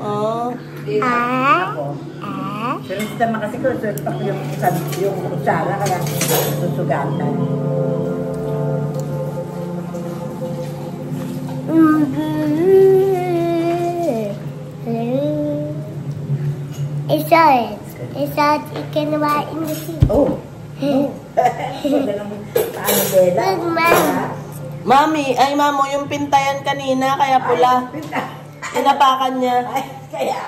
Oh. Pero hindi naman kasi kung yung kutsara, kaya susugatan. It's a chicken right in the sea. Oh. Good man. Mami, ay mamo, yung pintayan kanina, kaya pula. Inapakan niya. Kaya.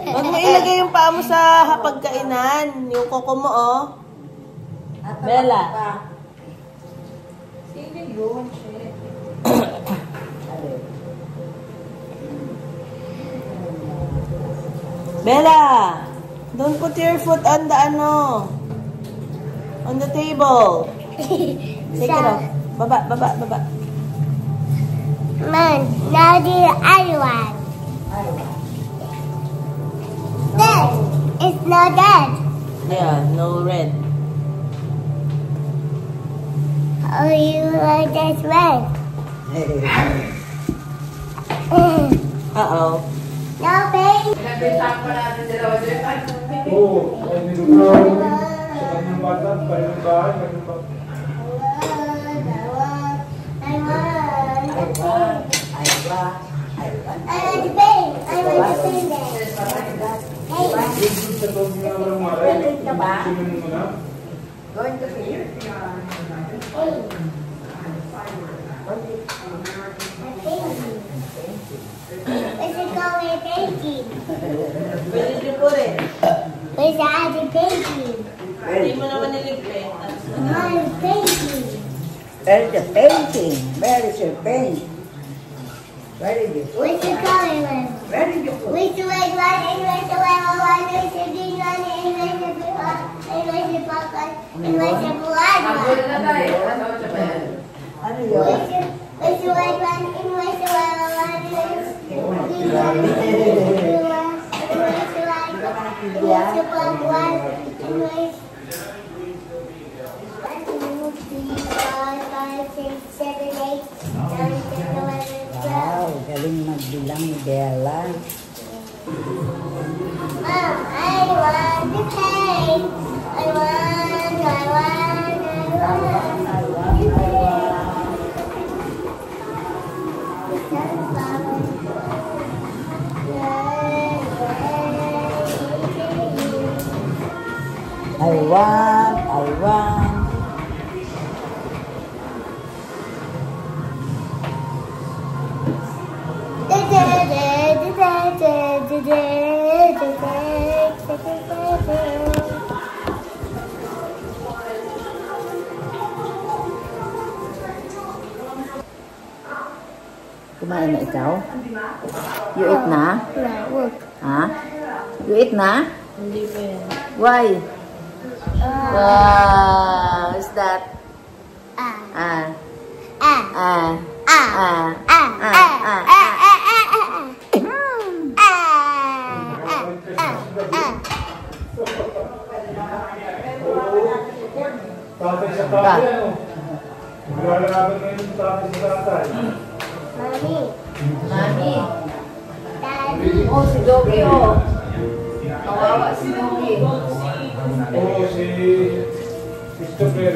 Huwag mo ilagay yung paa mo sa hapagkainan. Yung koko mo, oh. Bella. Sino yun? Bella, don't put your foot on the on the table. Take it off. Baba, baba, baba. Man, now the other one. Dead. It's not dead. Yeah, no red. Oh, you like that red? Uh-oh. No, baby. Oo, ay nilugaw. Sa kanyang bata, kanyang bahay, kanyang bata. I want the baby. I want the baby. Sa tawag nga walang maray. Sunod mo na. Going to see you. Where's it going, baby? Pwede din po rin. Where's the other baby? Hindi mo naman niligpit. My baby. Where is the painting? Where is your paint? Where did you put Where's it going, man? Where did you put Where's the white one? And where's the white one? Where's the green one? And where's the blue one? And where's the black one? And where's the black one? Ano yun? Where's the white one? And where's the white one? Where's the green one? And blue one? And where's the white one? And where's the black one? And where's 1, 2, 3, 4, 5, 6, 7, 8, 9, 10, 11, 12. Wow, galing magbilang ni Bella. Mom, I want the cake. I want. I want. Kumain na ikaw? You eat na? Ha? You eat na? Hindi pa yan. Why? Wow, is that? Tatay sa tatay, ano? Maglalaraban ngayon yung tatay sa tatay. Mommy. Daddy. Oh, si Doggy, oh. Kawawa si Doggy. Oo, si Christopher.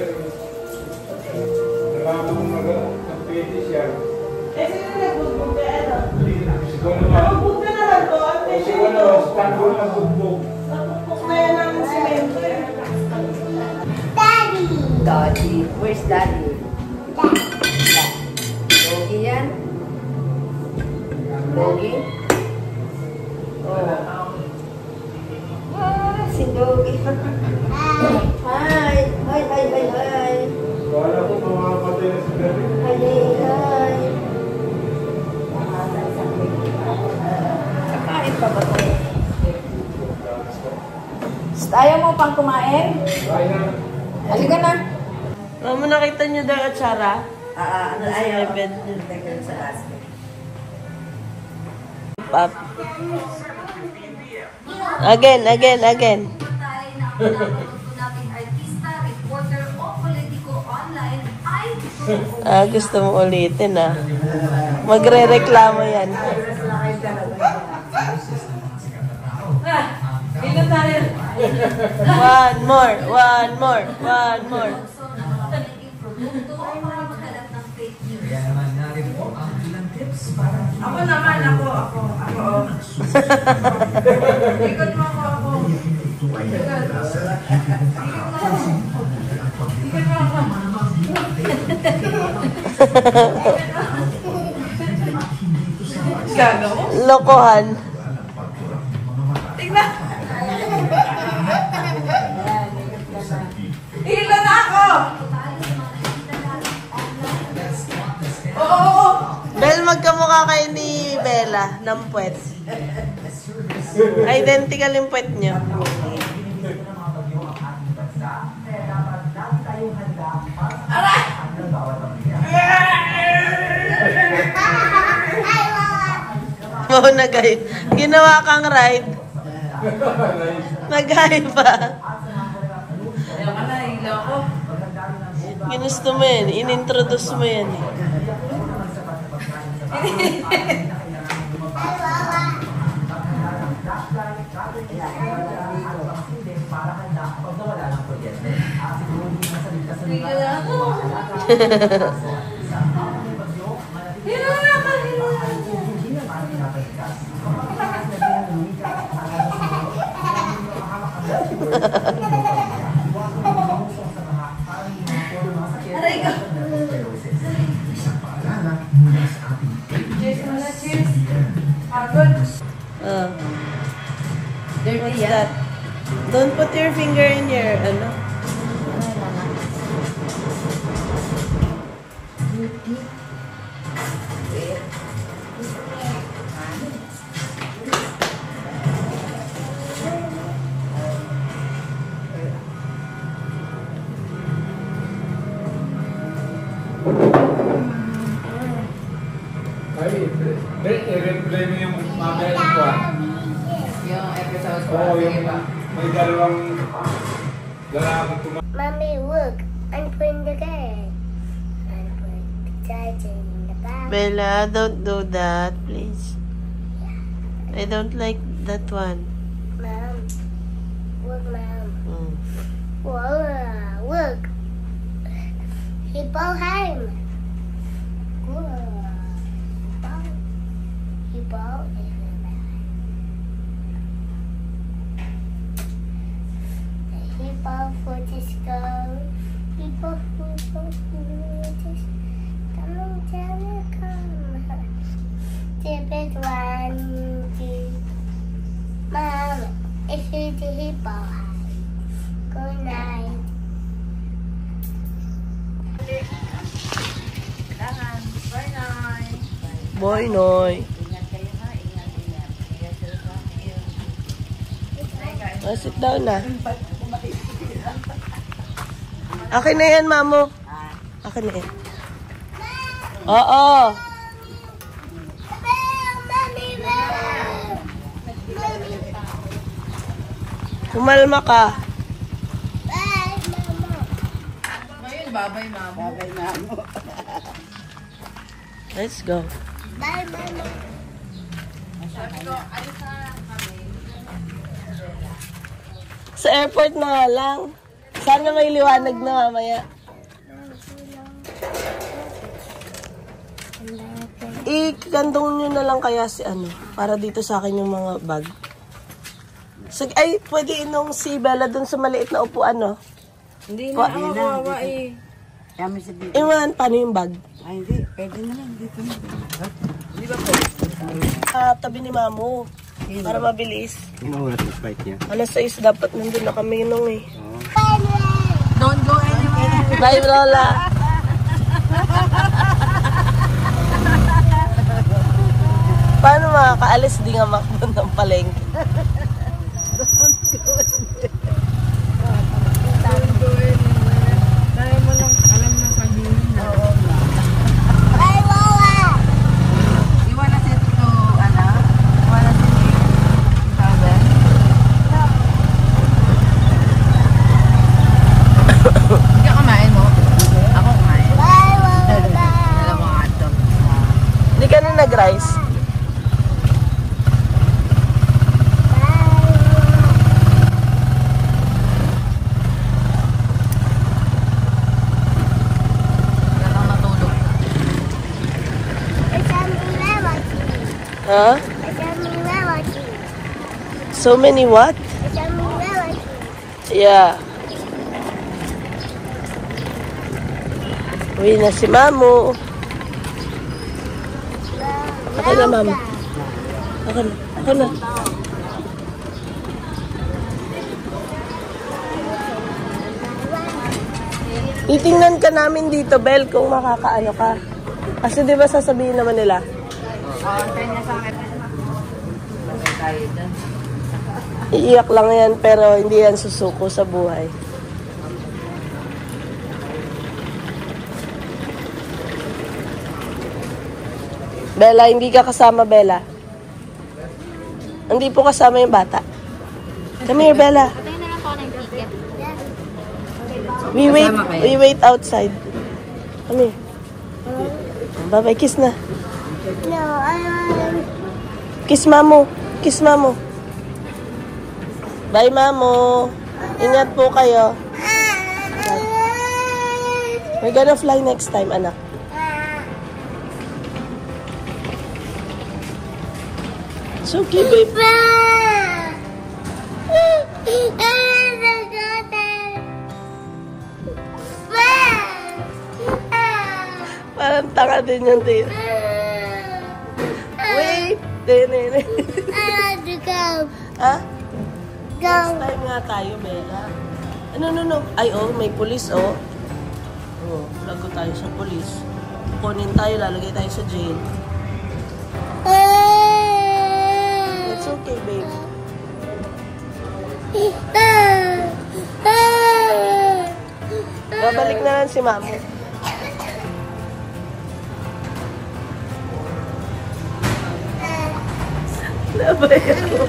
Nalaman mo nag-pwede siya. Eh, sino nagbugbog ka, ano? Si Gono. Nabugbog ka naman ko. Si Gono, si Tanggol nagbugbog. Nabugbog na yan ang simento eh. Daddy. Daddy. Where's Daddy? Daddy. Doggy yan? Doggy? Oh. Si Doggy. Hi. Hi. Kala ko mamamatay na si Daddy. Hi. Kakain pa ba ito? Ayaw mo pang kumain? Kaya na. Halika na. Mama, nakita niyo daw at Sarah? Ano Nasa ayaw? may bed. Sa basket. Up. Again. Gusto mo ulitin ah. Magre-reklamo yan. Ilan tayo? One more, one more, one more. Ako naman, ako. Ikot mo ako. Gagawa? Lokohan. Tingnan. Hila na ako. Oo. Bel, magkamukha kayo ni Bella ng puwet. Identical yung puwet niyo. Oo, nagay. Ginawa kang ride. Nagay pa. Ayaw ka na, hila ko. Ginusto mo yan. Inintroduce mo yan. Hila na ako. Hila na ako, hila na ako. Aray ka. Cheers muna, cheers. Pagod. What's that? Don't put your finger in your, ano? Ay, i-replay mo yung mamaya ng kwan. Yung episode ko. Oo, yung may dalawang lalaki kumain. Mommy, look. I'm putting the game. I'm putting the charger in the back. Bella, don't do that, please. I don't like that one. Mom. Look, Mom. Mm. Whoa, look. Hippoheim. Whoa. Hippo is in the hippo for this go. Hippo for this. Come down, come. Tip it one, two. Mom, it's the hippo. Good night. Boy, noy. Oh, sit down na. Akin na yan, mamo. Akin na yan. Oo. Kumalma ka. Bye, Mama. Ngayon, babay, mamo. Babay, mamo. Let's go. Bye, Mama. Sabi ko, alis na kami. Sa airport na nga lang. Sana may liwanag na mamaya. Ikandong nyo na lang kaya si ano, para dito sa akin yung mga bag. Sige, ay, pwede inong si Bella dun sa maliit na upuan, no? Hindi na ako kawawa eh. Kami sa dito. Iwan, paano yung bag? Ay, hindi. Pwede na lang. Dito na. Di ba pwede? Tabi ni Mamo. Para mabilis. Inuulat yung fight niya. Alas 6 dapat nandun na kami nung eh. Don't go anywhere. Bye, Lola. Paano makakaalis di nga makbon ng palengke? Dahil mo lang alam na sabihin na. Bye, Lola. Iwan na si Tito, ano? Iwan na si Father. Hindi ka kumain mo? Ako kumain. Bye, Lola. Alam mo nga ito. Hindi ka na nag-rice. Huh? It's a melody. So many what? It's a melody. Yeah. Uwi na si Mamu. Ako na, Mamu. Ako na. Ako na. Titingnan ka namin dito, Bel, kung makakaano ka. Kasi di ba sasabihin naman nila? Iiyak lang yan, pero hindi yan susuko sa buhay. Bella, hindi ka kasama, Bella. Hindi po kasama yung bata. Come here, Bella. We wait outside. Come here. Bye-bye, kiss na. No, I want. Kiss Mamu. Kiss Mamu. Bye, Mamu. Ingat po kayo. We're gonna fly next time, anak. It's okay, babe. Parang tanga din yung tito. Wait! I want to go. Ha? Go. Next time nga tayo, Bella. No. Ay, oh, may pulis, oh. Oh, lago tayo sa pulis. Kunin tayo, lalagay tayo sa jail. It's okay, babe. Babalik na lang si Mamu. Nabayan ko.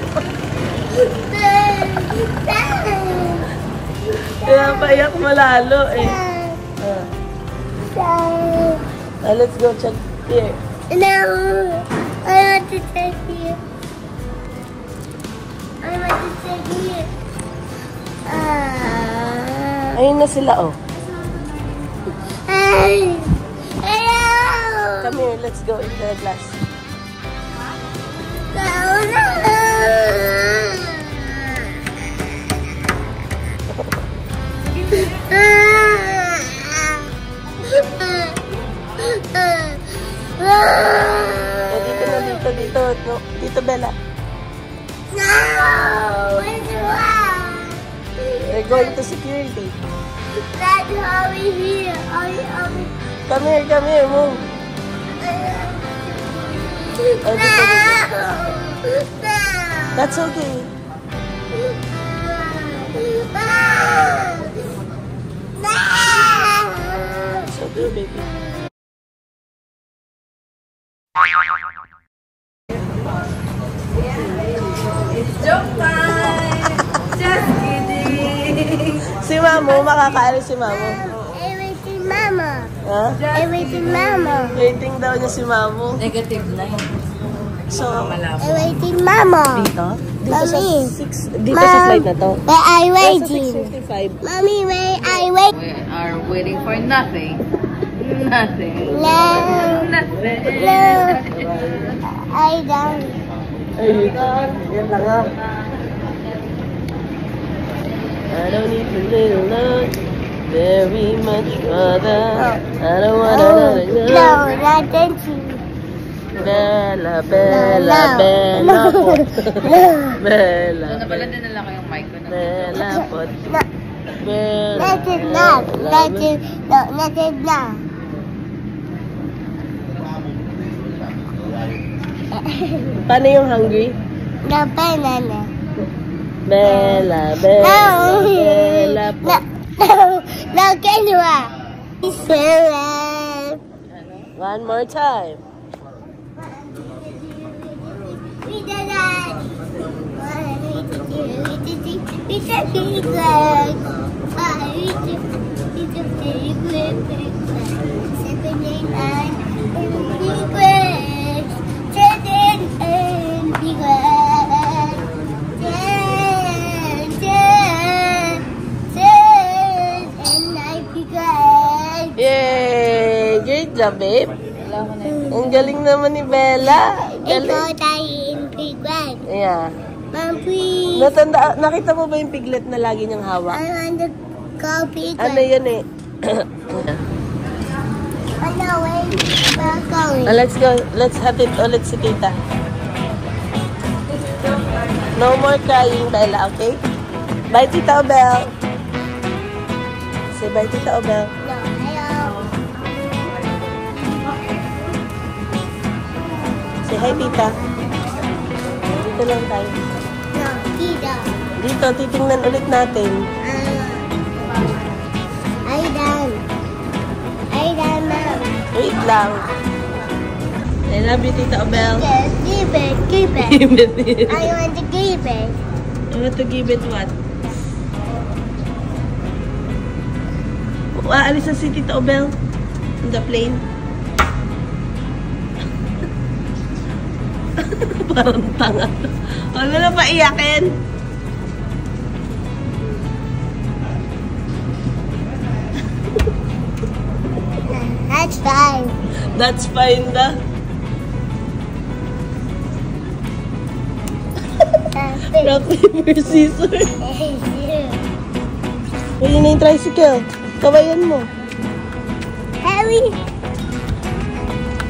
Kaya payak malalo eh. Let's go check here. No, I want to take here. I want to take here. Ayun na sila, oh. Hello. Come here, let's go into the glass. Oh, dito na, dito. No, dito, Bella. No, what's wrong? We're going to security. That's over here. Over. Come here, move. Oh, dito. That's okay. It's okay, baby. Joke time! Just kidding! Si Mamu, makakaalis si Mamu. Everything, Mama. Ha? Everything, Mama. Waiting daw niya si Mamu. Negative na yun. So, Everything, Mama. dito? Dito sa Mommy. 6, dito sa flight na to. Where I Nasa waiting? 6:55. Mommy, where I wait? We are waiting for nothing. Nothing. No. Nothing. No. I don't. Ay, yan lang ah. I don't need a little love, very much rather. I don't wanna Oh, know. no, not dancing. Bella, Bella, No. Bella, pot. Bella, Doon na pala dinala ko yung mic ko na. Bella, pot. No, Bella, not it now. Not it, no, not it now. Paano yung hungry? No banana. Bella, Bella, No. Bella, No, pot. no, Kenua. Seven. One more time. We did that. We did it. Yay! Great job, babe. Wala ko na yun. Ang galing naman ni Bella. Ikaw Galing. tayo Yeah. Mom, please. Nakita mo ba yung piglet na lagi niyang hawak? I want to go bigger. Ano yun eh? Oh, no, wait. We're going. Let's go. Let's hatid ulit si tita. No more crying, Bella, okay? Bye, Tita Obel. Say bye, Tita Obel. No, hello. Say hi, Tita. Dito lang tayo. No, Tita. Dito, titingnan ulit natin. I done. Mom. Wait lang. I love you, Tita Obel. Yes, keep it. Give it. I want to keep it. I want to give it what? Aalis na si Tita Obel on the plane. Parang tanga. Huwag mo na paiyakin. That's fine. That's fine da. Rock, paper, scissors. Pwede na yung tricycle. Kawayan mo. Harry.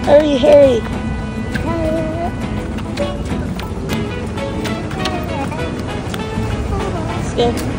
Hurry. Let's go.